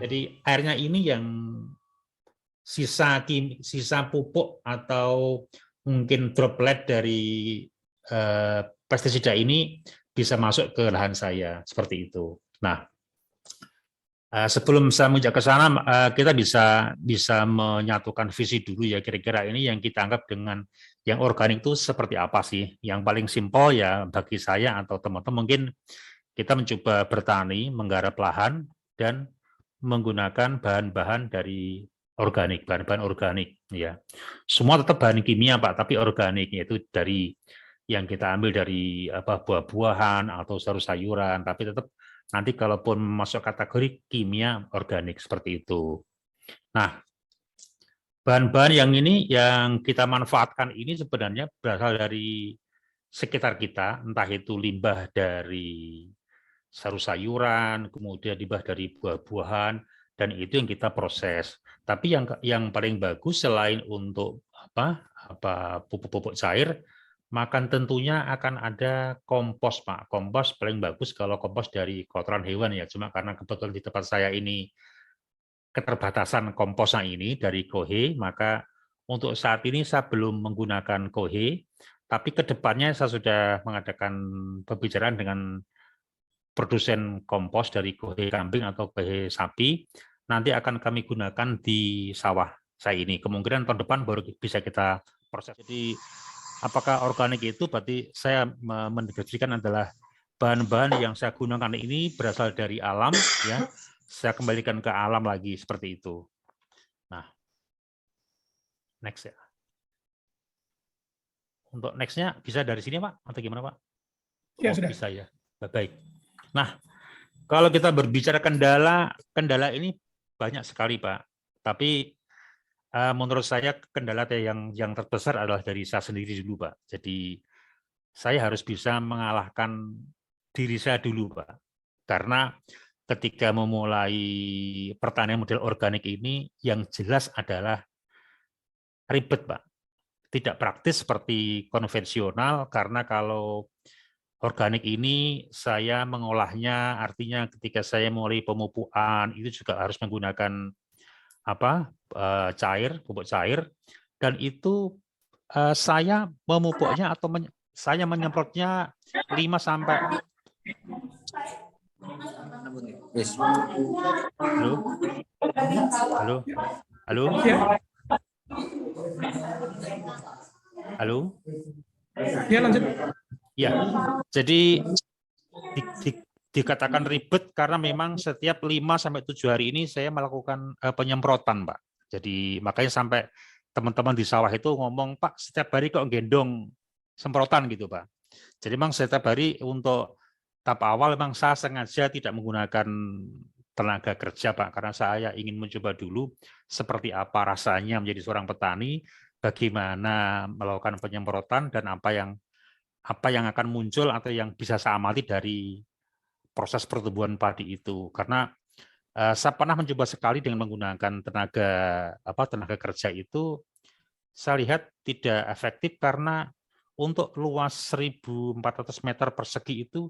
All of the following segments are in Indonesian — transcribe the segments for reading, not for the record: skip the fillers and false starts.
Jadi airnya ini yang sisa pupuk atau mungkin droplet dari pestisida ini bisa masuk ke lahan saya seperti itu. Nah, sebelum saya menginjak ke sana, kita bisa menyatukan visi dulu ya, kira-kira ini yang kita anggap dengan yang organik itu seperti apa sih? Yang paling simpel ya bagi saya atau teman-teman mungkin kita mencoba bertani, menggarap lahan dan menggunakan bahan-bahan dari organik, bahan-bahan organik ya. Semua tetap bahan kimia Pak, tapi organik, yaitu dari yang kita ambil dari buah-buahan atau sayur-sayuran, tapi tetap nanti kalaupun masuk kategori kimia organik seperti itu. Nah, bahan-bahan yang ini yang kita manfaatkan ini sebenarnya berasal dari sekitar kita, entah itu limbah dari sayur-sayuran, kemudian limbah dari buah-buahan, dan itu yang kita proses. Tapi yang paling bagus selain untuk pupuk-pupuk cair, maka tentunya akan ada kompos, Pak. Kompos paling bagus kalau kompos dari kotoran hewan ya. Cuma karena kebetulan di tempat saya ini keterbatasan komposnya ini dari Kohe, maka untuk saat ini saya belum menggunakan Kohe, tapi ke depannya saya sudah mengadakan pembicaraan dengan produsen kompos dari Kohe kambing atau Kohe sapi, nanti akan kami gunakan di sawah saya ini. Kemungkinan tahun depan baru bisa kita proses. Jadi apakah organik itu berarti saya mendeskripsikan adalah bahan-bahan yang saya gunakan ini berasal dari alam, ya. Saya kembalikan ke alam lagi seperti itu. Nah, next ya. Untuk nextnya bisa dari sini Pak atau gimana Pak? Ya, oh, sudah. Bisa ya. Baik. Nah, kalau kita berbicara kendala ini banyak sekali Pak. Tapi menurut saya kendala yang terbesar adalah dari saya sendiri dulu Pak. Jadi saya harus bisa mengalahkan diri saya dulu Pak. Karena ketika memulai pertanian model organik ini yang jelas adalah ribet Pak. Tidak praktis seperti konvensional karena kalau organik ini saya mengolahnya artinya ketika saya mulai pemupukan itu juga harus menggunakan pupuk cair dan itu saya memupuknya atau saya menyemprotnya 5 sampai Halo. Halo. Halo. Halo. Ya, lanjut. Ya. Jadi dikatakan ribet karena memang setiap 5 sampai 7 hari ini saya melakukan penyemprotan, Pak. Jadi makanya sampai teman-teman di sawah itu ngomong, Pak, setiap hari kok gendong semprotan gitu, Pak. Jadi memang setiap hari untuk tahap awal memang saya sengaja tidak menggunakan tenaga kerja, Pak, karena saya ingin mencoba dulu seperti apa rasanya menjadi seorang petani, bagaimana melakukan penyemprotan dan apa yang akan muncul atau yang bisa saya amati dari proses pertumbuhan padi itu. Karena saya pernah mencoba sekali dengan menggunakan tenaga kerja itu, saya lihat tidak efektif karena untuk luas 1.400 meter persegi itu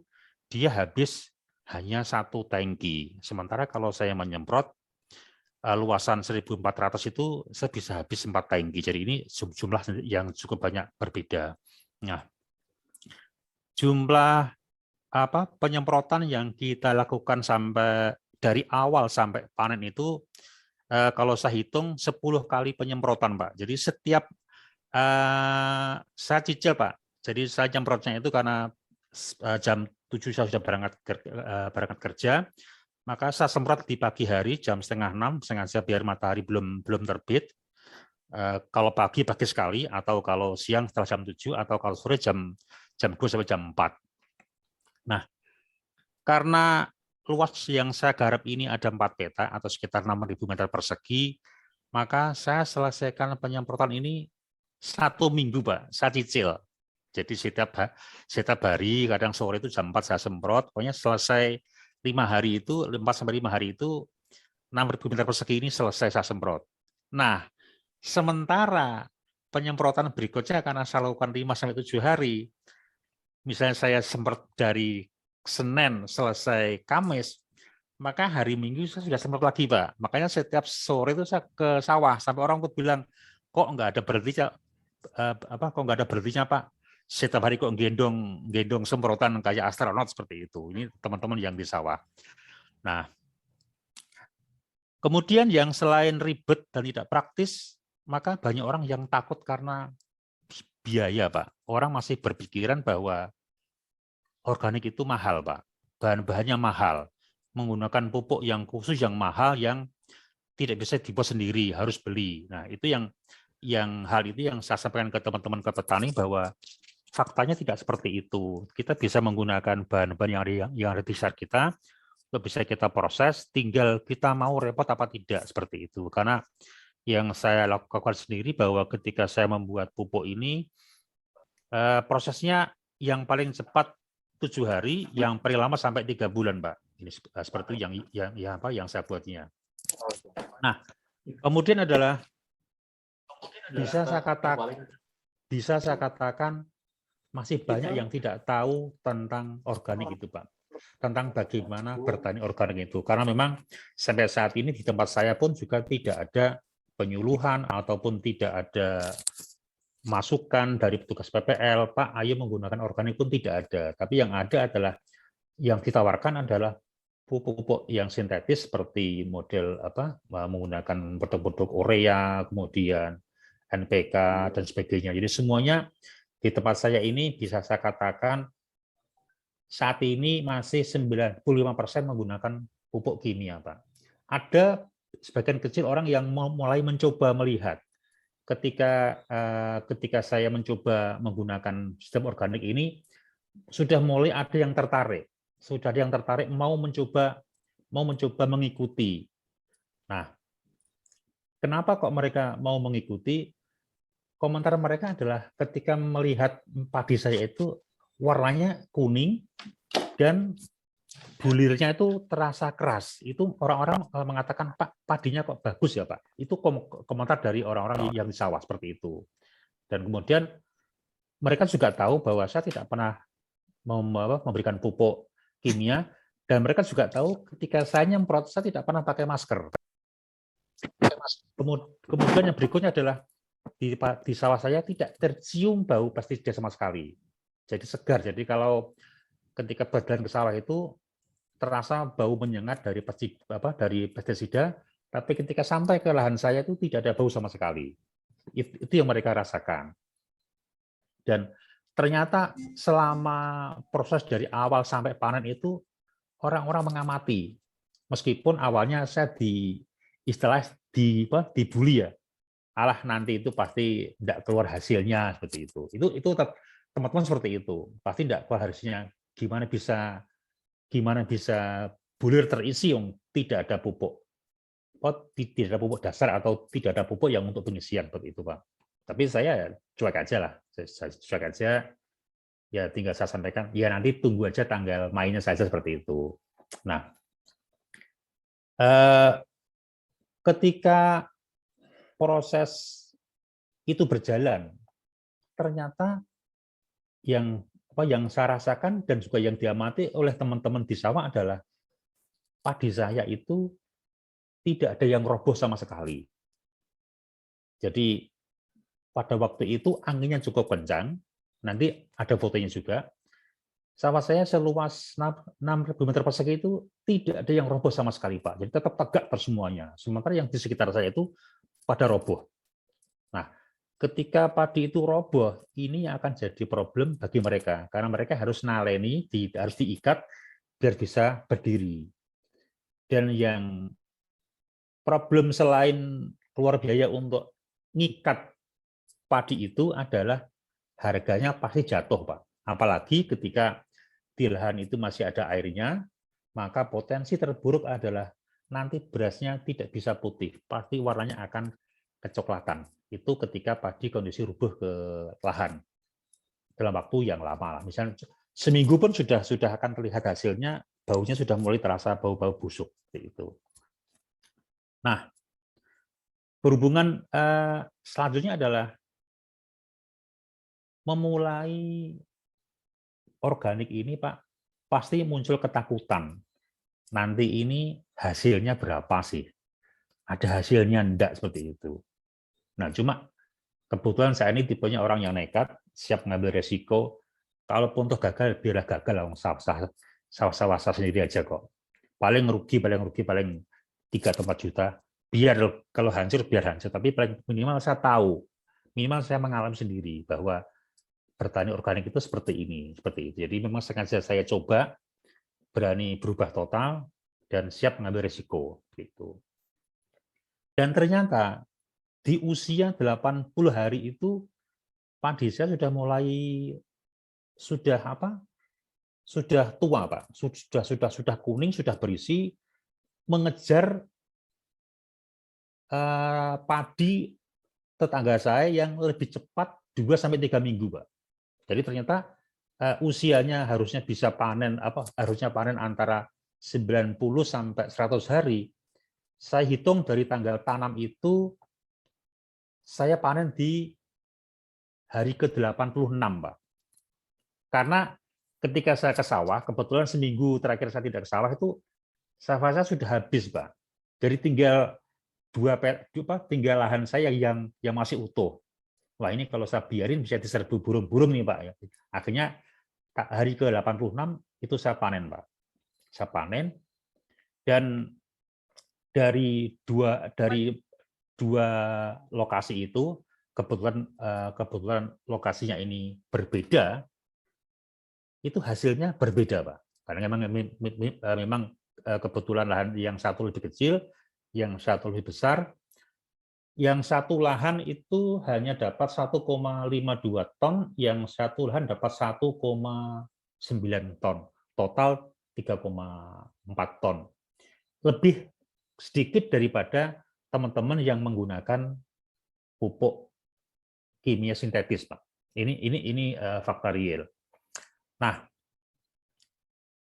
dia habis hanya 1 tangki. Sementara kalau saya menyemprot luasan 1.400 itu saya bisa habis 4 tangki. Jadi ini jumlah yang cukup banyak berbeda. Nah, jumlah penyemprotan yang kita lakukan sampai dari awal sampai panen itu kalau saya hitung 10 kali penyemprotan, Pak. Jadi setiap saya cicil, Pak. Jadi saya nyemprotnya itu karena jam 7 saya sudah berangkat kerja, maka saya semprot di pagi hari jam 5:30 sengaja biar matahari belum terbit. Kalau pagi sekali, atau kalau siang setelah jam 7, atau kalau sore jam 2 sampai jam 4. Nah, karena luas yang saya garap ini ada 4 peta atau sekitar 6.000 meter persegi, maka saya selesaikan penyemprotan ini 1 minggu, Pak. Saya cicil. Jadi setiap hari, kadang sore itu jam 4 saya semprot, pokoknya selesai 4 sampai 5 hari itu 6.000 meter persegi ini selesai saya semprot. Nah, sementara penyemprotan berikutnya karena saya lakukan 5 sampai 7 hari, misalnya saya semprot dari Senin selesai Kamis, maka hari Minggu saya sudah semprot lagi, Pak. Makanya setiap sore itu saya ke sawah sampai orang tuh bilang, kok nggak ada berhenti, kok nggak ada berhentinya, Pak? Setiap hari kok gendong semprotan kayak astronot seperti itu. Ini teman-teman yang di sawah. Nah, kemudian yang selain ribet dan tidak praktis, maka banyak orang yang takut karena biaya, Pak. Orang masih berpikiran bahwa organik itu mahal, Pak. Bahan-bahannya mahal. Menggunakan pupuk yang khusus yang mahal yang tidak bisa dibuat sendiri, harus beli. Nah, itu hal itu yang saya sampaikan ke teman-teman ke petani bahwa faktanya tidak seperti itu. Kita bisa menggunakan bahan-bahan yang ada di sekitar kita, bisa kita proses, tinggal kita mau repot apa tidak seperti itu. Karena yang saya lakukan sendiri bahwa ketika saya membuat pupuk ini, prosesnya yang paling cepat 7 hari, yang paling lama sampai 3 bulan, Pak. Ini seperti yang saya buatnya. Nah, kemudian adalah bisa saya katakan masih banyak yang tidak tahu tentang organik itu, Pak. Tentang bagaimana bertani organik itu. Karena memang sampai saat ini di tempat saya pun juga tidak ada penyuluhan ataupun tidak ada masukan dari petugas PPL, Pak, ayo menggunakan organik pun tidak ada. Tapi yang ada adalah yang ditawarkan adalah pupuk-pupuk yang sintetis seperti model menggunakan produk-produk urea, kemudian NPK dan sebagainya. Jadi semuanya di tempat saya ini bisa saya katakan saat ini masih 95% menggunakan pupuk kimia, Pak. Ada sebagian kecil orang yang mulai mencoba melihat ketika saya mencoba menggunakan sistem organik ini, sudah mulai ada yang tertarik, mau mencoba mengikuti. Nah, kenapa kok mereka mau mengikuti? Komentar mereka adalah ketika melihat padi saya itu warnanya kuning dan bulirnya itu terasa keras. Itu orang-orang mengatakan, Pak, padinya kok bagus ya, Pak. Itu komentar dari orang-orang yang di sawah seperti itu. Dan kemudian mereka juga tahu bahwa saya tidak pernah memberikan pupuk kimia, dan mereka juga tahu ketika saya nyemprot, saya tidak pernah pakai masker. Kemudian yang berikutnya adalah di sawah saya tidak tercium bau pestisida sama sekali. Jadi segar. Jadi kalau ketika berjalan ke sawah itu terasa bau menyengat dari pestisida, tapi ketika sampai ke lahan saya itu tidak ada bau sama sekali. Itu yang mereka rasakan. Dan ternyata selama proses dari awal sampai panen itu orang-orang mengamati. Meskipun awalnya saya dibully ya. Alah, nanti itu pasti tidak keluar hasilnya seperti itu. Itu teman-teman seperti itu. Pasti tidak keluar hasilnya. Gimana bisa bulir terisi yang tidak ada pupuk. Tidak ada pupuk dasar atau tidak ada pupuk yang untuk pengisian seperti itu, Pak. Tapi saya cuek aja lah. Saya cuek aja. Ya tinggal saya sampaikan, ya nanti tunggu aja tanggal mainnya saja seperti itu. Nah, ketika proses itu berjalan, ternyata yang saya rasakan dan juga yang diamati oleh teman-teman di sawah adalah padi saya itu tidak ada yang roboh sama sekali. Jadi pada waktu itu anginnya cukup kencang, nanti ada fotonya juga. Sawah saya seluas 6.000 meter persegi itu tidak ada yang roboh sama sekali, Pak. Jadi tetap tegak semuanya. Sementara yang di sekitar saya itu pada roboh. Nah, ketika padi itu roboh, ini akan jadi problem bagi mereka. Karena mereka harus naleni, harus diikat biar bisa berdiri. Dan yang problem selain keluar biaya untuk ngikat padi itu adalah harganya pasti jatuh, Pak. Apalagi ketika di lahan itu masih ada airnya, maka potensi terburuk adalah nanti berasnya tidak bisa putih, pasti warnanya akan kecoklatan. Itu ketika padi kondisi rubuh ke lahan dalam waktu yang lama. Misalnya seminggu pun sudah akan terlihat hasilnya, baunya sudah mulai terasa bau-bau busuk seperti itu. Nah, berhubungan selanjutnya adalah memulai organik ini, Pak, pasti muncul ketakutan. nanti ini hasilnya berapa sih? Ada hasilnya enggak seperti itu. Nah, cuma kebetulan saya ini tipenya orang yang nekat, siap ngambil resiko. Kalaupun toh gagal, biarlah gagal, sawah-sawah sendiri aja kok. Paling rugi paling 3 atau 4 juta. Biar kalau hancur biar hancur, tapi paling minimal saya tahu, minimal saya mengalami sendiri bahwa bertani organik itu seperti ini, seperti itu. Jadi memang sengaja saya coba berani berubah total dan siap mengambil risiko gitu. Dan ternyata di usia 80 hari itu padi saya sudah mulai sudah tua, Pak. Sudah kuning, sudah berisi, mengejar padi tetangga saya yang lebih cepat 2-3 minggu, Pak. Jadi ternyata usianya harusnya bisa panen harusnya panen antara 90 sampai 100 hari. Saya hitung dari tanggal tanam itu saya panen di hari ke-86, Pak. Karena ketika saya ke sawah, kebetulan seminggu terakhir saya tidak ke sawah itu sawah saya sudah habis, Pak. Jadi tinggal tinggal lahan saya yang masih utuh. Wah, ini kalau saya biarin bisa diserbu burung-burung nih, Pak. Akhirnya hari ke-86 itu saya panen, Pak. Saya panen dan dari dua lokasi itu kebetulan lokasinya ini berbeda, itu hasilnya berbeda, Pak. Karena memang kebetulan lahan yang satu lebih kecil, yang satu lebih besar. Yang satu lahan itu hanya dapat 1,52 ton, yang satu lahan dapat 1,9 ton. Total 3,4 ton. Lebih sedikit daripada teman-teman yang menggunakan pupuk kimia sintetis, Pak. Ini fakta real. Nah,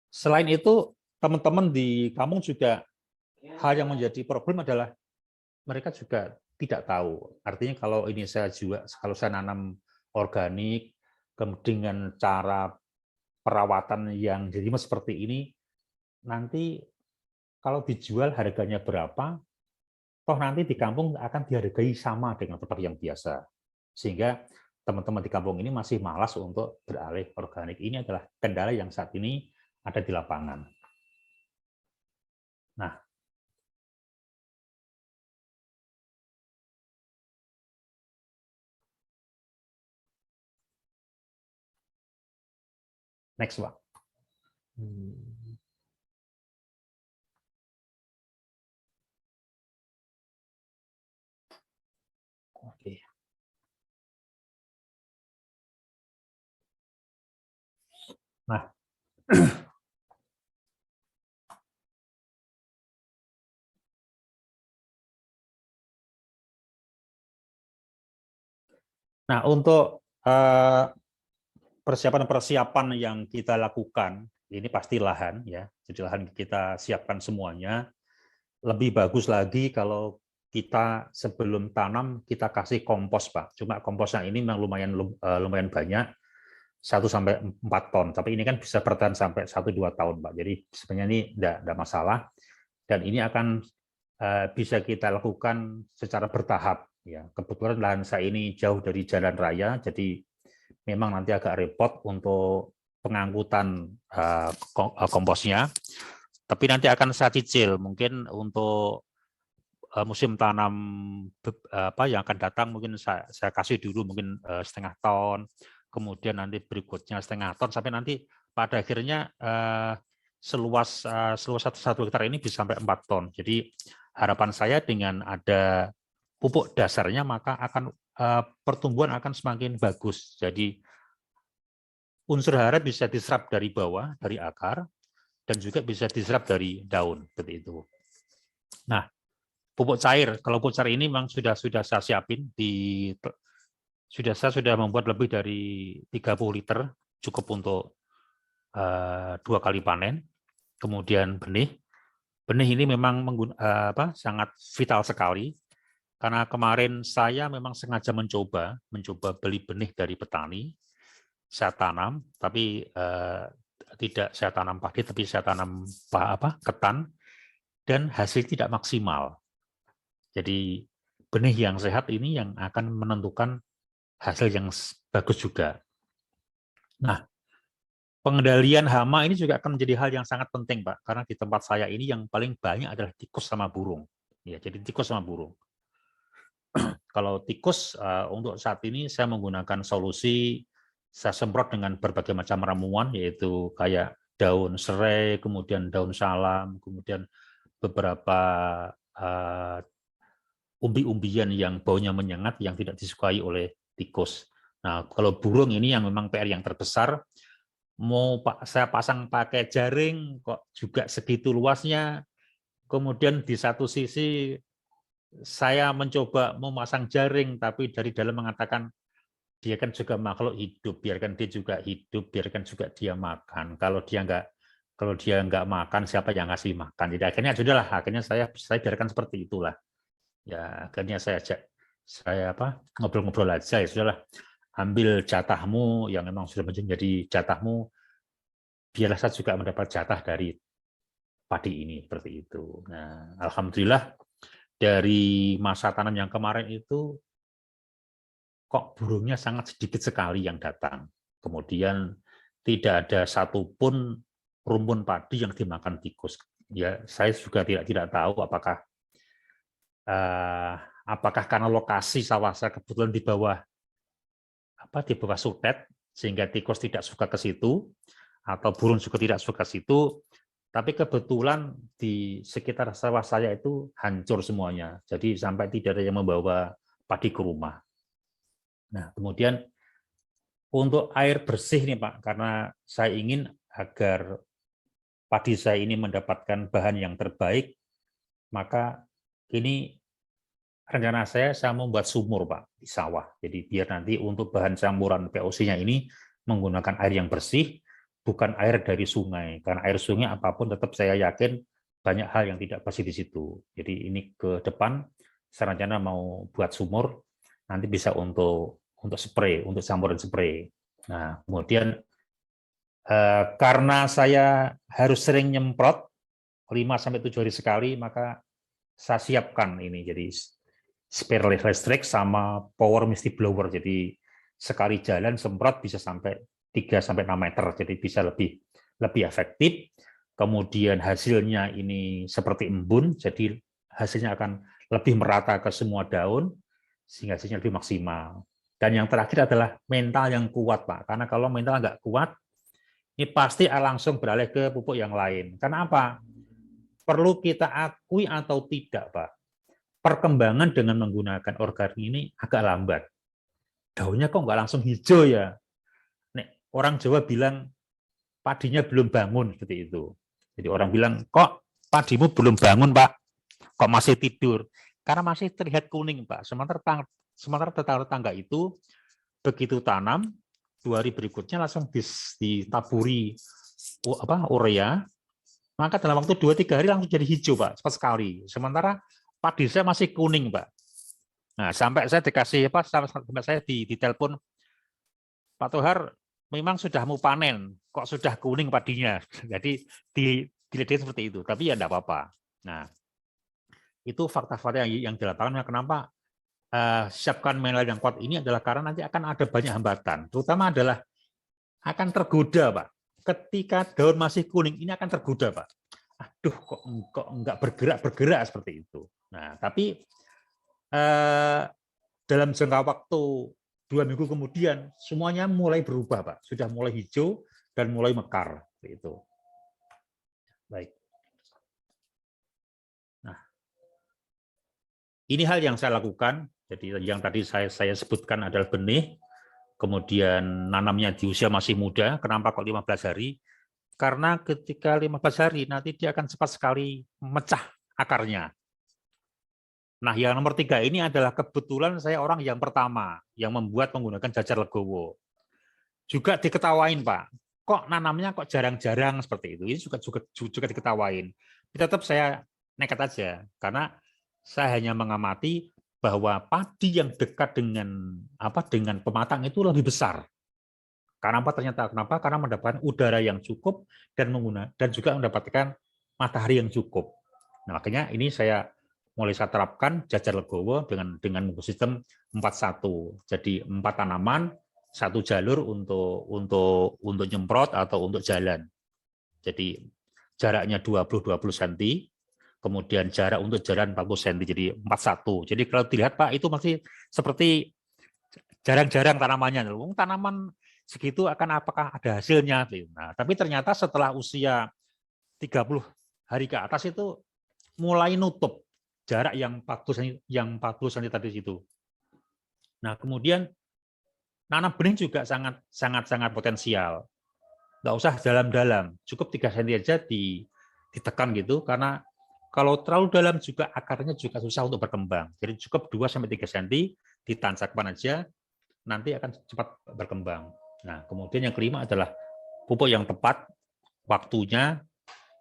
selain itu teman-teman di kampung juga hal yang menjadi problem adalah mereka juga tidak tahu. Artinya kalau saya nanam organik dengan cara perawatan yang jelimet seperti ini, nanti kalau dijual harganya berapa, toh nanti di kampung akan dihargai sama dengan produk yang biasa. Sehingga teman-teman di kampung ini masih malas untuk beralih organik. Ini adalah kendala yang saat ini ada di lapangan. Nah, next, Pak. Oke. Nah, untuk persiapan yang kita lakukan, ini pasti lahan ya. Jadi lahan kita siapkan semuanya. Lebih bagus lagi kalau kita sebelum tanam kita kasih kompos, Pak. Cuma komposnya ini memang lumayan banyak, 1-4 ton. Tapi ini kan bisa bertahan sampai 1-2 tahun, Pak. Jadi sebenarnya ini tidak masalah. Dan ini akan bisa kita lakukan secara bertahap. Ya, kebetulan lahan saya ini jauh dari jalan raya, jadi memang nanti agak repot untuk pengangkutan komposnya. Tapi nanti akan saya cicil, mungkin untuk musim tanam yang akan datang mungkin saya kasih dulu mungkin 0,5 ton, kemudian nanti berikutnya 0,5 ton, sampai nanti pada akhirnya seluas 1 hektar ini bisa sampai 4 ton. Jadi harapan saya dengan ada pupuk dasarnya maka akan pertumbuhan akan semakin bagus. Jadi unsur hara bisa diserap dari bawah, dari akar, dan juga bisa diserap dari daun, seperti itu. Nah, pupuk cair, kalau pupuk cair ini memang sudah saya siapin saya sudah membuat lebih dari 30 liter, cukup untuk 2 kali panen. Kemudian benih ini memang sangat vital sekali, karena kemarin saya memang sengaja mencoba beli benih dari petani, saya tanam, tapi saya tanam padi, tapi saya tanam ketan, dan hasil tidak maksimal. Jadi benih yang sehat ini yang akan menentukan hasil yang bagus juga. Nah, pengendalian hama ini juga akan menjadi hal yang sangat penting, Pak, karena di tempat saya ini yang paling banyak adalah tikus sama burung. Ya, jadi tikus sama burung. Kalau tikus untuk saat ini saya menggunakan solusi, saya semprot dengan berbagai macam ramuan, yaitu kayak daun serai, kemudian daun salam, kemudian beberapa umbi-umbian yang baunya menyengat yang tidak disukai oleh tikus. Nah, kalau burung ini yang memang PR yang terbesar, mau saya pasang pakai jaring kok juga segitu luasnya. Kemudian di satu sisi saya mencoba memasang jaring, tapi dari dalam mengatakan dia kan juga makhluk hidup, biarkan dia juga hidup, biarkan juga dia makan. Kalau dia nggak makan, siapa yang ngasih makan? Jadi akhirnya saya biarkan seperti itulah. Ya akhirnya saya ngobrol-ngobrol aja, ya sudahlah, ambil jatahmu yang memang sudah menjadi jatahmu, biarlah saya juga mendapat jatah dari padi ini, seperti itu. Nah, alhamdulillah dari masa tanam yang kemarin itu kok burungnya sangat sedikit sekali yang datang. Kemudian tidak ada satupun rumpun padi yang dimakan tikus. Ya, saya juga tidak tahu apakah karena lokasi sawah saya kebetulan di bawah sutet sehingga tikus tidak suka ke situ, atau burung juga tidak suka ke situ, tapi kebetulan di sekitar sawah saya itu hancur semuanya, jadi sampai tidak ada yang membawa padi ke rumah. Nah, kemudian untuk air bersih nih Pak, karena saya ingin agar padi saya ini mendapatkan bahan yang terbaik, maka ini rencana saya membuat sumur Pak di sawah. Jadi biar nanti untuk bahan campuran POC-nya ini menggunakan air yang bersih, bukan air dari sungai. Karena air sungai apapun tetap saya yakin banyak hal yang tidak bersih di situ. Jadi ini ke depan saya rencana mau buat sumur, nanti bisa untuk spray, untuk campuran spray. Nah, kemudian karena saya harus sering nyemprot 5-7 hari sekali, maka saya siapkan ini jadi spare listrik sama power misty blower. Jadi sekali jalan semprot bisa sampai 3-6 meter, jadi bisa lebih efektif. Kemudian hasilnya ini seperti embun, jadi hasilnya akan lebih merata ke semua daun, sehingga hasilnya lebih maksimal. Dan yang terakhir adalah mental yang kuat, Pak. Karena kalau mental nggak kuat, ini pasti langsung beralih ke pupuk yang lain. Karena apa? Perlu kita akui atau tidak, Pak, perkembangan dengan menggunakan organik ini agak lambat. Daunnya kok nggak langsung hijau ya? Nek, orang Jawa bilang padinya belum bangun, seperti itu. Jadi orang bilang, kok padimu belum bangun, Pak? Kok masih tidur? Karena masih terlihat kuning, Pak. Sementara tetangga itu begitu tanam, 2 hari berikutnya langsung ditaburi urea, maka dalam waktu 2-3 hari langsung jadi hijau, Pak, cepat sekali. Sementara padi saya masih kuning, Pak. Nah, sampai saya dikasih sampai saya ditelepon, Pak Tohar, memang sudah mau panen, kok sudah kuning padinya. Jadi dilihat seperti itu, tapi ya enggak apa-apa. Nah, itu fakta-fakta yang di lapangan. Kenapa siapkan mental yang kuat ini adalah karena nanti akan ada banyak hambatan, terutama adalah akan tergoda, Pak. Ketika daun masih kuning, ini akan tergoda, Pak. Aduh, kok enggak bergerak seperti itu. Nah, tapi dalam jangka waktu 2 minggu kemudian, semuanya mulai berubah, Pak. Sudah mulai hijau dan mulai mekar. Itu. Baik. Nah, ini hal yang saya lakukan. Jadi yang tadi saya sebutkan adalah benih, kemudian nanamnya di usia masih muda. Kenapa kok 15 hari? Karena ketika 15 hari, nanti dia akan cepat sekali memecah akarnya. Nah, yang nomor 3 ini adalah kebetulan saya orang yang pertama yang membuat menggunakan jajar legowo. Juga diketawain, Pak. Kok nanamnya kok jarang-jarang seperti itu. Ini juga diketawain. Tetap saya nekat aja, karena saya hanya mengamati bahwa padi yang dekat dengan pematang itu lebih besar. Karena apa ternyata? Kenapa? Karena mendapatkan udara yang cukup dan juga mendapatkan matahari yang cukup. Nah, makanya ini mulai saya terapkan jajar legowo dengan sistem 4-1. Jadi 4 tanaman, 1 jalur untuk nyemprot atau untuk jalan. Jadi jaraknya 20-20 cm, kemudian jarak untuk jalan 40 cm, jadi 4-1. Jadi kalau dilihat Pak, itu masih seperti jarang-jarang tanamannya. Tanaman segitu apakah ada hasilnya? Nah, tapi ternyata setelah usia 30 hari ke atas itu mulai nutup jarak yang 40 cm tadi itu. Nah, kemudian nanam benih juga sangat potensial. Nggak usah dalam-dalam, cukup 3 cm aja ditekan gitu, karena kalau terlalu dalam juga akarnya juga susah untuk berkembang. Jadi cukup 2-3 cm ditancapkan aja, nanti akan cepat berkembang. Nah, kemudian yang kelima adalah pupuk yang tepat, waktunya,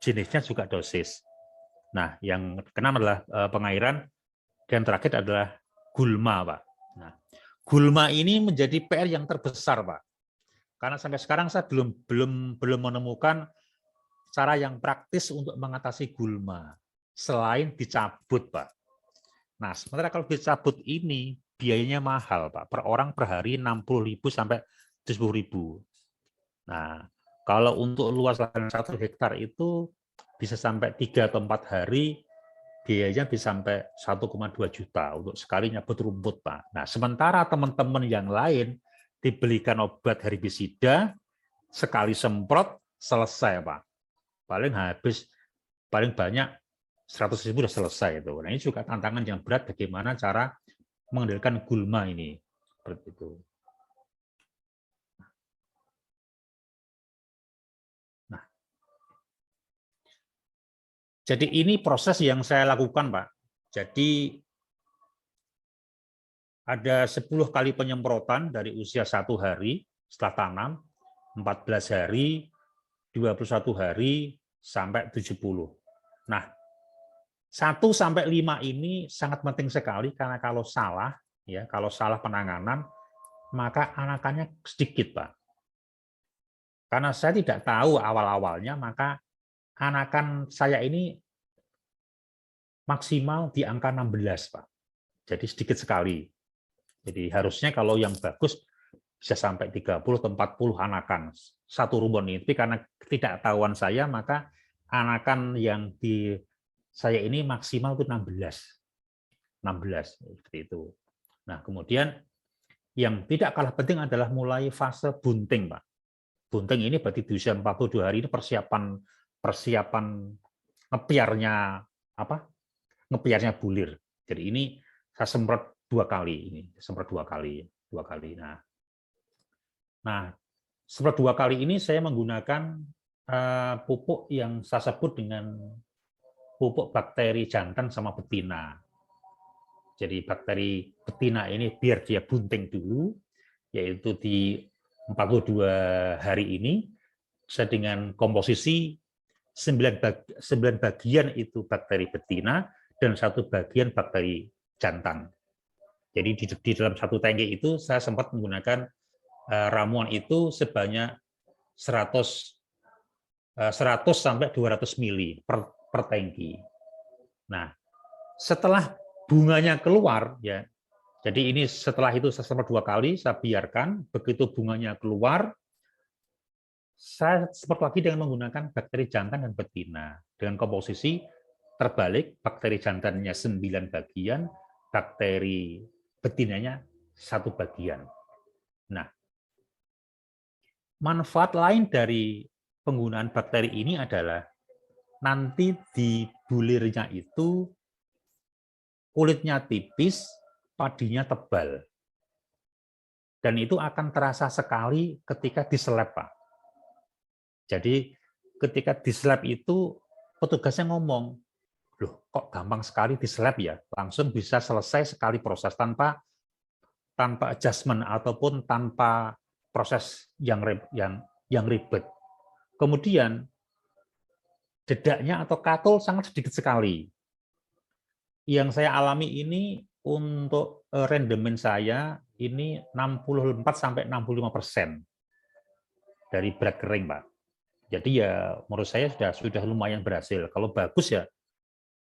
jenisnya juga dosis. Nah, yang keenam adalah pengairan, dan terakhir adalah gulma, Pak. Nah, gulma ini menjadi PR yang terbesar, Pak. Karena sampai sekarang saya belum menemukan cara yang praktis untuk mengatasi gulma selain dicabut, Pak. Nah, sementara kalau dicabut ini biayanya mahal, Pak. Per orang per hari 60.000 sampai 70.000. Nah, kalau untuk luas lahan 1 hektar itu bisa sampai 3 atau 4 hari, biayanya bisa sampai 1,2 juta untuk sekali nyabut rumput, Pak. Nah, sementara teman-teman yang lain dibelikan obat herbisida, sekali semprot, selesai, Pak. Paling banyak 100.000 sudah selesai itu. Nah, ini juga tantangan yang berat bagaimana cara mengendalikan gulma ini. Seperti itu. Nah, jadi ini proses yang saya lakukan, Pak. Jadi ada 10 kali penyemprotan dari usia 1 hari setelah tanam, 14 hari, 21 hari, sampai 70. Nah, 1-5 ini sangat penting sekali, karena kalau salah penanganan, maka anakannya sedikit, Pak. Karena saya tidak tahu awal-awalnya, maka anakan saya ini maksimal di angka 16, Pak. Jadi sedikit sekali. Jadi harusnya kalau yang bagus bisa sampai 30 atau 40 anakan satu rumpun ini. Tapi karena ketidaktahuan saya, maka anakan yang di saya ini maksimal itu 16 seperti itu. Nah, kemudian yang tidak kalah penting adalah mulai fase bunting, Pak. Bunting ini berarti di usia 42 hari ini persiapan ngepiarnya bulir. Jadi ini saya semprot 2 kali. Nah, semprot 2 kali ini saya menggunakan pupuk yang saya sebut dengan pupuk bakteri jantan sama betina. Jadi bakteri betina ini biar dia bunting dulu, yaitu di 42 hari ini, saya dengan komposisi 9 bagian itu bakteri betina dan 1 bagian bakteri jantan. Jadi di dalam 1 tangki itu saya sempat menggunakan ramuan itu sebanyak 100 sampai 200 mili per tangki. Nah, setelah bunganya keluar, ya, jadi ini setelah itu saya semprot 2 kali, saya biarkan, begitu bunganya keluar, saya semprot lagi dengan menggunakan bakteri jantan dan betina dengan komposisi terbalik, bakteri jantannya 9 bagian, bakteri betinanya 1 bagian. Nah, manfaat lain dari penggunaan bakteri ini adalah nanti di bulirnya itu kulitnya tipis, padinya tebal. Dan itu akan terasa sekali ketika diseleb, Pak. Jadi ketika diseleb itu petugasnya ngomong, loh kok gampang sekali diseleb ya, langsung bisa selesai sekali proses tanpa adjustment ataupun tanpa proses yang ribet. Kemudian dedaknya atau katul sangat sedikit sekali. Yang saya alami ini untuk rendemen saya ini 64-65%. dari berat kering, Pak. Jadi ya menurut saya sudah lumayan berhasil. Kalau bagus ya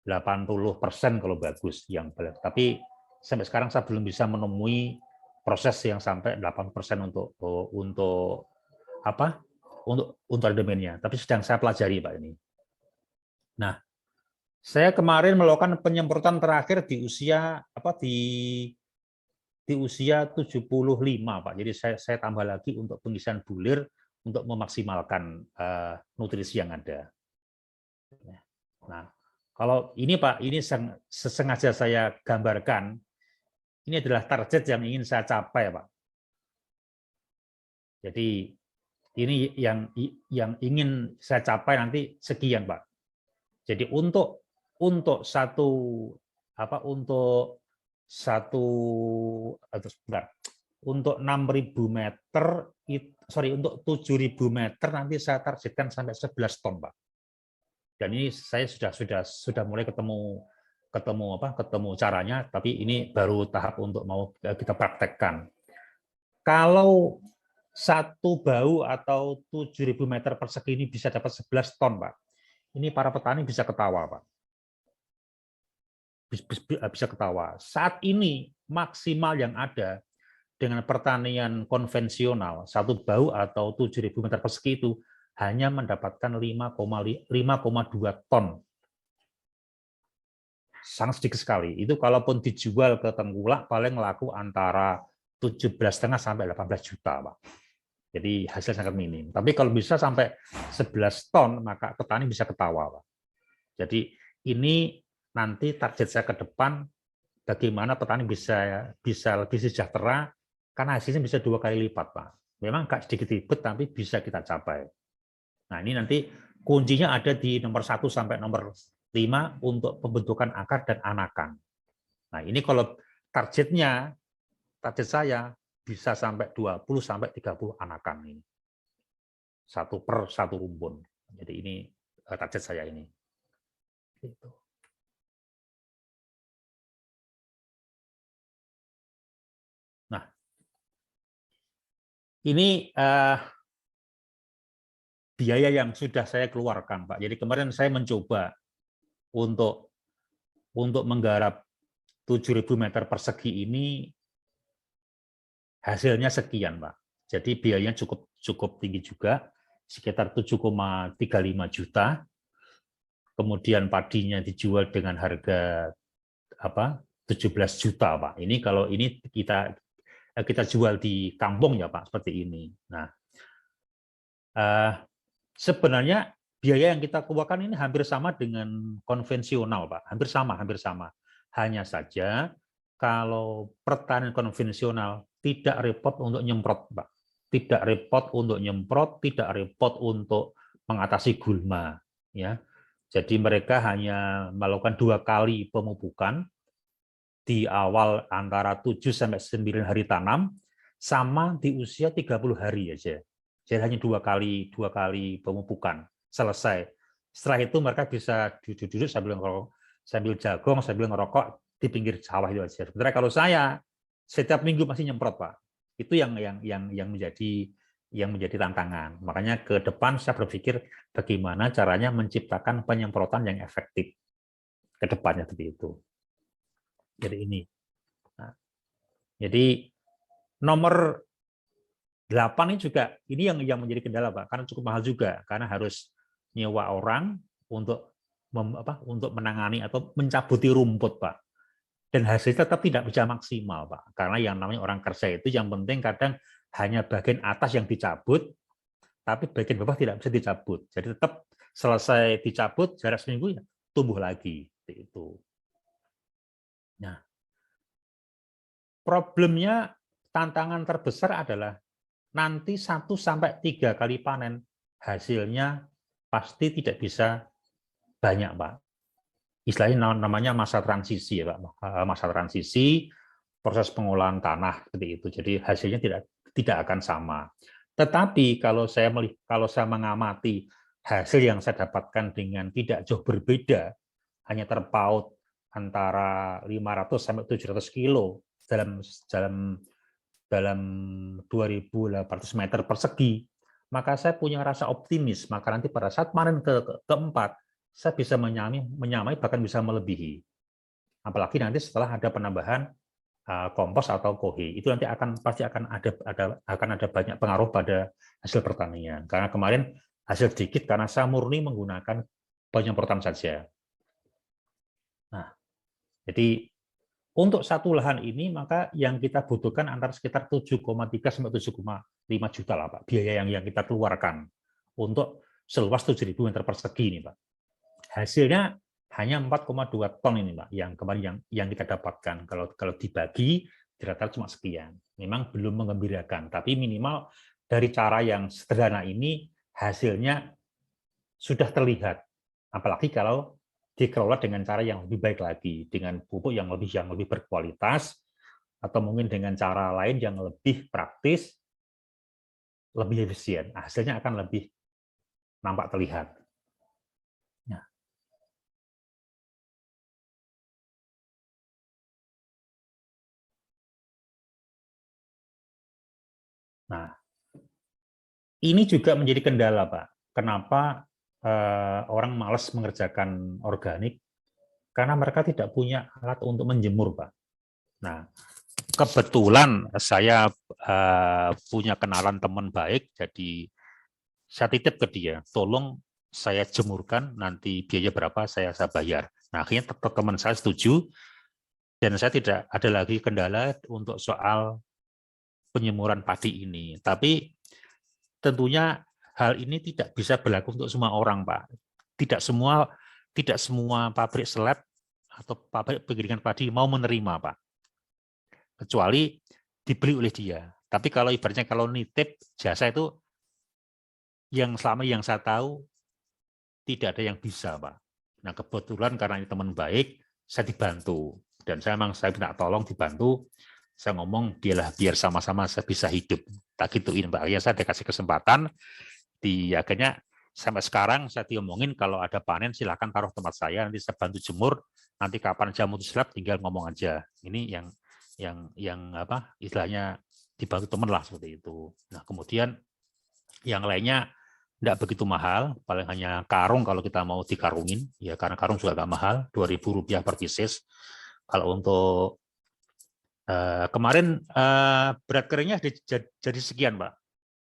80% kalau bagus yang berat. Tapi sampai sekarang saya belum bisa menemui proses yang sampai 80% untuk apa? Untuk arandemennya. Tapi sedang saya pelajari, Pak, ini. Nah, saya kemarin melakukan penyemprotan terakhir di usia di usia 75, Pak. Jadi saya tambah lagi untuk pengisian bulir untuk memaksimalkan nutrisi yang ada. Nah, kalau ini, Pak, ini sengaja saya gambarkan. Ini adalah target yang ingin saya capai, Pak. Jadi ini yang ingin saya capai nanti sekian, Pak. Jadi untuk satu untuk 6.000 meter, untuk 7.000 meter nanti saya targetkan sampai 11 ton, Pak. Dan ini saya sudah mulai ketemu caranya, tapi ini baru tahap untuk mau kita praktekkan. Kalau satu bau atau 7.000 meter persegi ini bisa dapat 11 ton, Pak. Ini para petani bisa ketawa, Pak. Bisa ketawa. Saat ini maksimal yang ada dengan pertanian konvensional, satu bau atau 7.000 meter persegi itu hanya mendapatkan 5,2 ton. Sangat sedikit sekali. Itu kalaupun dijual ke tengkulak paling laku antara 17,5 sampai 18 juta, Pak. Jadi hasil sangat minim. Tapi kalau bisa sampai 11 ton, maka petani bisa ketawa, Pak. Jadi ini nanti target saya ke depan, bagaimana petani bisa lebih sejahtera, karena hasilnya bisa 2 kali lipat, Pak. Memang agak sedikit ribet, tapi bisa kita capai. Nah, ini nanti kuncinya ada di nomor 1 sampai nomor 5 untuk pembentukan akar dan anakan. Nah, ini kalau target saya bisa sampai 20 sampai 30 anakan ini. 1 per 1 rumpun. Jadi ini target saya ini. Gitu. Nah, ini biaya yang sudah saya keluarkan, Pak. Jadi kemarin saya mencoba untuk menggarap 7.000 meter persegi ini, hasilnya sekian, Pak. Jadi biayanya cukup tinggi juga, sekitar 7,35 juta. Kemudian padinya dijual dengan harga 17 juta, Pak. Ini kalau ini kita jual di kampung ya, Pak, seperti ini. Nah, sebenarnya biaya yang kita keluarkan ini hampir sama dengan konvensional, Pak. Hampir sama. Hanya saja kalau pertanian konvensional tidak repot untuk nyemprot, Pak. Tidak repot untuk nyemprot, tidak repot untuk mengatasi gulma, ya. Jadi mereka hanya melakukan 2 kali pemupukan di awal antara 7 sampai 9 hari tanam, sama di usia 30 hari aja. Jadi hanya 2 kali pemupukan, selesai. Setelah itu mereka bisa duduk-duduk sambil jagung, sambil ngerokok di pinggir sawah itu aja. Sebenarnya kalau saya setiap minggu masih nyemprot, Pak. Itu yang menjadi tantangan. Makanya ke depan saya berpikir bagaimana caranya menciptakan penyemprotan yang efektif ke depannya seperti itu. Jadi ini. Nah, jadi nomor 8 ini juga yang menjadi kendala, Pak, karena cukup mahal juga, karena harus nyewa orang untuk menangani atau mencabuti rumput, Pak. Dan hasilnya tetap tidak bisa maksimal, Pak, karena yang namanya orang kerja itu yang penting kadang hanya bagian atas yang dicabut, tapi bagian bawah tidak bisa dicabut. Jadi tetap selesai dicabut jarak seminggu ya tumbuh lagi, seperti itu. Nah, problemnya, tantangan terbesar adalah nanti 1 sampai 3 kali panen hasilnya pasti tidak bisa banyak, Pak. Istilahnya namanya masa transisi ya, Pak. Masa transisi, proses pengolahan tanah seperti itu. Jadi hasilnya tidak akan sama. Tetapi kalau saya mengamati hasil yang saya dapatkan dengan tidak jauh berbeda, hanya terpaut antara 500 sampai 700 kilo dalam 2.800 meter persegi, maka saya punya rasa optimis, maka nanti pada saat panen keempat, saya bisa menyamai bahkan bisa melebihi. Apalagi nanti setelah ada penambahan kompos atau kohe, itu nanti pasti akan ada banyak pengaruh pada hasil pertanian. Karena kemarin hasil sedikit karena saya murni menggunakan penyemprotan saja. Nah, jadi untuk satu lahan ini maka yang kita butuhkan antara sekitar 7,3 sampai 7,5 juta lah Pak, biaya yang kita keluarkan untuk seluas 7.000 meter persegi ini Pak. Hasilnya hanya 4,2 ton ini Pak, yang kemarin yang kita dapatkan. Kalau dibagi rata-rata cuma sekian. Memang belum mengembirakan, tapi minimal dari cara yang sederhana ini hasilnya sudah terlihat. Apalagi kalau dikelola dengan cara yang lebih baik lagi, dengan pupuk yang lebih berkualitas, atau mungkin dengan cara lain yang lebih praktis, lebih efisien. Hasilnya akan lebih nampak terlihat. Nah, ini juga menjadi kendala, Pak. Kenapa orang malas mengerjakan organik? Karena mereka tidak punya alat untuk menjemur, Pak. Nah, kebetulan saya punya kenalan teman baik, jadi saya titip ke dia, tolong saya jemurkan, nanti biaya berapa saya bayar. Nah, akhirnya teman saya setuju, dan saya tidak ada lagi kendala untuk soal penyemuran padi ini. Tapi tentunya hal ini tidak bisa berlaku untuk semua orang, Pak. Tidak semua pabrik selat atau pabrik penggilingan padi mau menerima, Pak. Kecuali dibeli oleh dia. Tapi kalau ibaratnya kalau nitip jasa itu yang selama yang saya tahu tidak ada yang bisa, Pak. Nah, kebetulan karena ini teman baik, saya dibantu. Dan saya minta tolong dibantu. Saya ngomong, biar sama-sama saya bisa hidup. Tak gituin, Pak. Ya, saya dikasih kesempatan. Akhirnya sampai sekarang saya diomongin kalau ada panen silakan taruh tempat saya, nanti saya bantu jemur. Nanti kapan jamu itu siap tinggal ngomong aja. Ini yang apa istilahnya dibantu teman lah seperti itu. Nah, kemudian yang lainnya tidak begitu mahal, paling hanya karung kalau kita mau dikarungin, ya karena karung juga agak mahal, Rp2.000 per pieces. Kalau untuk kemarin berat keringnya jadi sekian, Pak.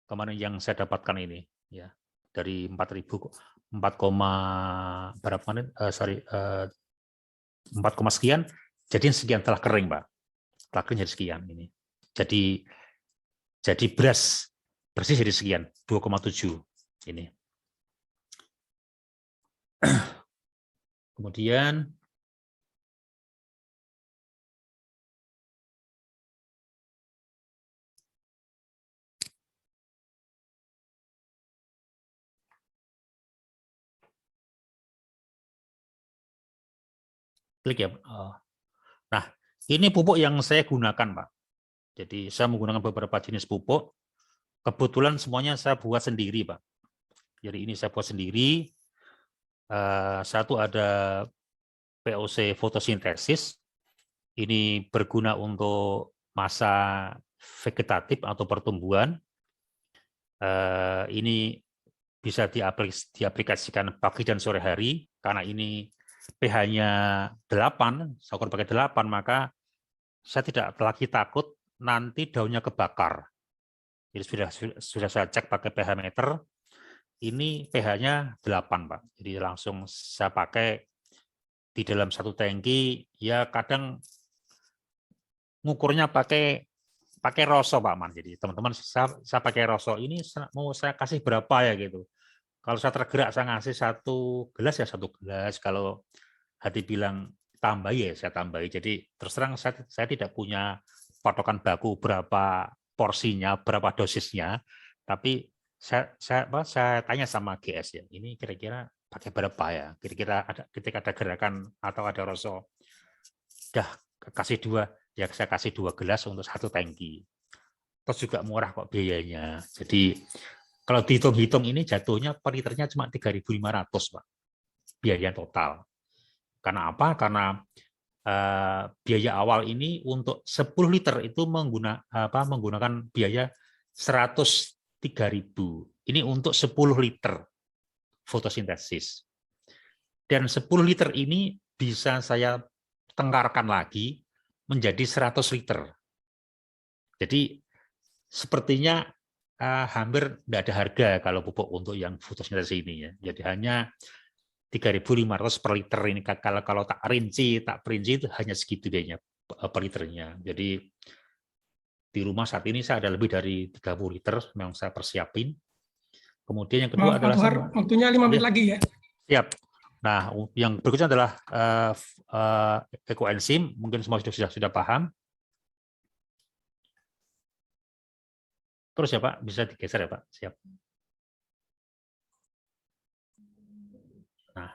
Kemarin yang saya dapatkan ini, ya dari 4.000 berapa kemarin? 4, sekian, jadi sekian telah kering, Pak. Telah kering jadi sekian ini. Jadi beras bersih jadi sekian, 2,7 ini. Kemudian klik ya. Nah, ini pupuk yang saya gunakan, Pak. Jadi saya menggunakan beberapa jenis pupuk. Kebetulan semuanya saya buat sendiri, Pak. Jadi ini saya buat sendiri. Satu ada POC fotosintesis. Ini berguna untuk masa vegetatif atau pertumbuhan. Ini bisa diaplikasikan pagi dan sore hari, karena ini pH-nya 8, saya ukur pakai 8, maka saya tidak lagi takut nanti daunnya kebakar. Jadi sudah saya cek pakai pH meter, ini pH-nya 8, Pak. Jadi langsung saya pakai di dalam satu tangki, ya kadang ngukurnya pakai roso, Pak Man. Jadi teman-teman saya pakai roso, ini mau saya kasih berapa ya gitu. Kalau saya tergerak saya ngasih 1 gelas ya 1 gelas. Kalau hati bilang tambah ya saya tambahi. Jadi terus terang saya tidak punya patokan baku berapa porsinya, berapa dosisnya. Tapi saya tanya sama GS ya, ini kira-kira pakai berapa ya? Kira-kira ketika ada gerakan atau ada rosol, udah kasih 2, ya saya kasih 2 gelas untuk 1 tangki. Terus juga murah kok biayanya. Jadi kalau dihitung-hitung ini jatuhnya per liternya cuma 3.500, Pak. Biaya total. Karena apa? Karena biaya awal ini untuk 10 liter itu menggunakan biaya 103.000. Ini untuk 10 liter fotosintesis. Dan 10 liter ini bisa saya tengkarkan lagi menjadi 100 liter. Jadi sepertinya hampir tidak ada harga kalau pupuk untuk yang fotosintesis ini ya. Jadi hanya 3.500 per liter ini. Kalau tak perinci itu hanya segitu dehnya per liternya. Jadi di rumah saat ini saya ada lebih dari 30 liter yang saya persiapin. Kemudian yang kedua adalah waktunya 5 menit lagi ya. Siap. Nah, yang berikutnya adalah ekoenzim. Mungkin semua sudah paham. Terus ya Pak, bisa digeser ya Pak. Siap. Nah,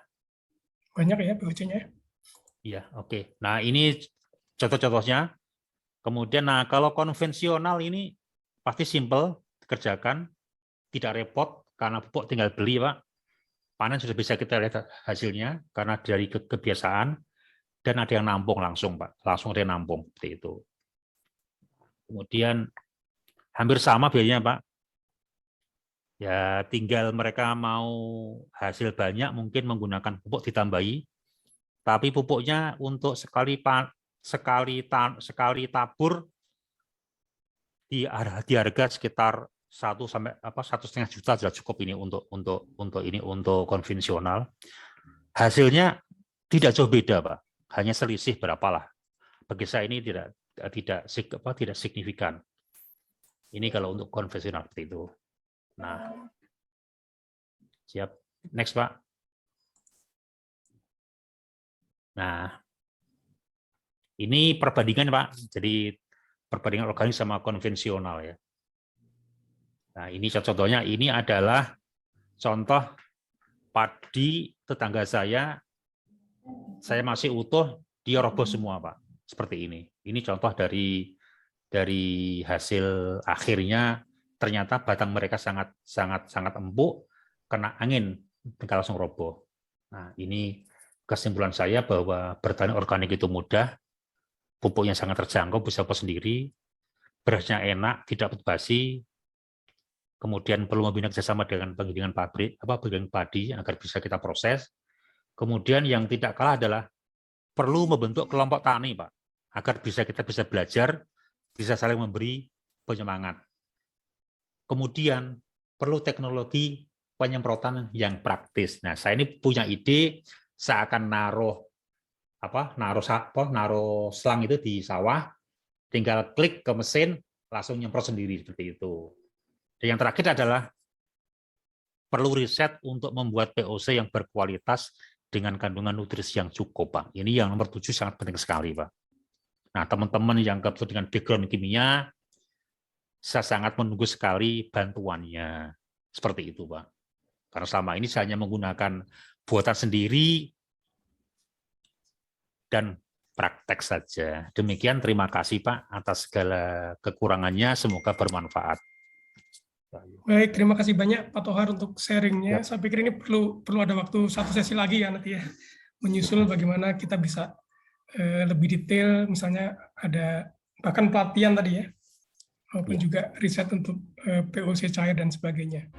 banyak ya POC-nya. Iya, oke. Nah, ini contoh-contohnya. Kemudian, nah kalau konvensional ini pasti simple dikerjakan, tidak repot karena pupuk tinggal beli Pak. Panen sudah bisa kita lihat hasilnya karena dari kebiasaan, dan ada yang nampung langsung Pak, langsung ada yang nampung seperti itu. Kemudian hampir sama biayanya Pak. Ya tinggal mereka mau hasil banyak mungkin menggunakan pupuk ditambahi, tapi pupuknya untuk sekali tabur di harga sekitar 1,5 juta sudah cukup ini untuk konvensional. Hasilnya tidak jauh beda Pak, hanya selisih berapalah. Bagi saya ini tidak signifikan. Ini kalau untuk konvensional seperti itu. Nah, siap. Next Pak. Nah, ini perbandingan Pak. Jadi perbandingan organik sama konvensional ya. Nah, ini contohnya, ini adalah contoh padi tetangga saya masih utuh, dia roboh semua Pak. Seperti ini. Ini contoh dari hasil akhirnya. Ternyata batang mereka sangat empuk, kena angin langsung roboh. Nah, ini kesimpulan saya bahwa bertani organik itu mudah, pupuknya sangat terjangkau, bisa buat sendiri, berasnya enak, tidak basi, kemudian perlu membina kerjasama dengan penggilingan penggilingan padi agar bisa kita proses. Kemudian yang tidak kalah adalah perlu membentuk kelompok tani, Pak, agar kita bisa belajar, bisa saling memberi penyemangat. Kemudian perlu teknologi penyemprotan yang praktis. Nah, saya ini punya ide, saya akan naruh selang itu di sawah, tinggal klik ke mesin, langsung nyemprot sendiri seperti itu. Dan yang terakhir adalah perlu riset untuk membuat POC yang berkualitas dengan kandungan nutrisi yang cukup, Pak. Ini yang nomor 7 sangat penting sekali, Pak. Nah, teman-teman yang kebetulan dengan background kimia, saya sangat menunggu sekali bantuannya. Seperti itu, Pak. Karena selama ini saya hanya menggunakan buatan sendiri dan praktek saja. Demikian, terima kasih Pak atas segala kekurangannya. Semoga bermanfaat. Baik, terima kasih banyak Pak Tohar untuk sharingnya. Saya pikir ini perlu ada waktu satu sesi lagi ya nanti ya, menyusul bagaimana kita bisa lebih detail, misalnya ada bahkan pelatihan tadi ya, maupun juga riset untuk POC cair dan sebagainya.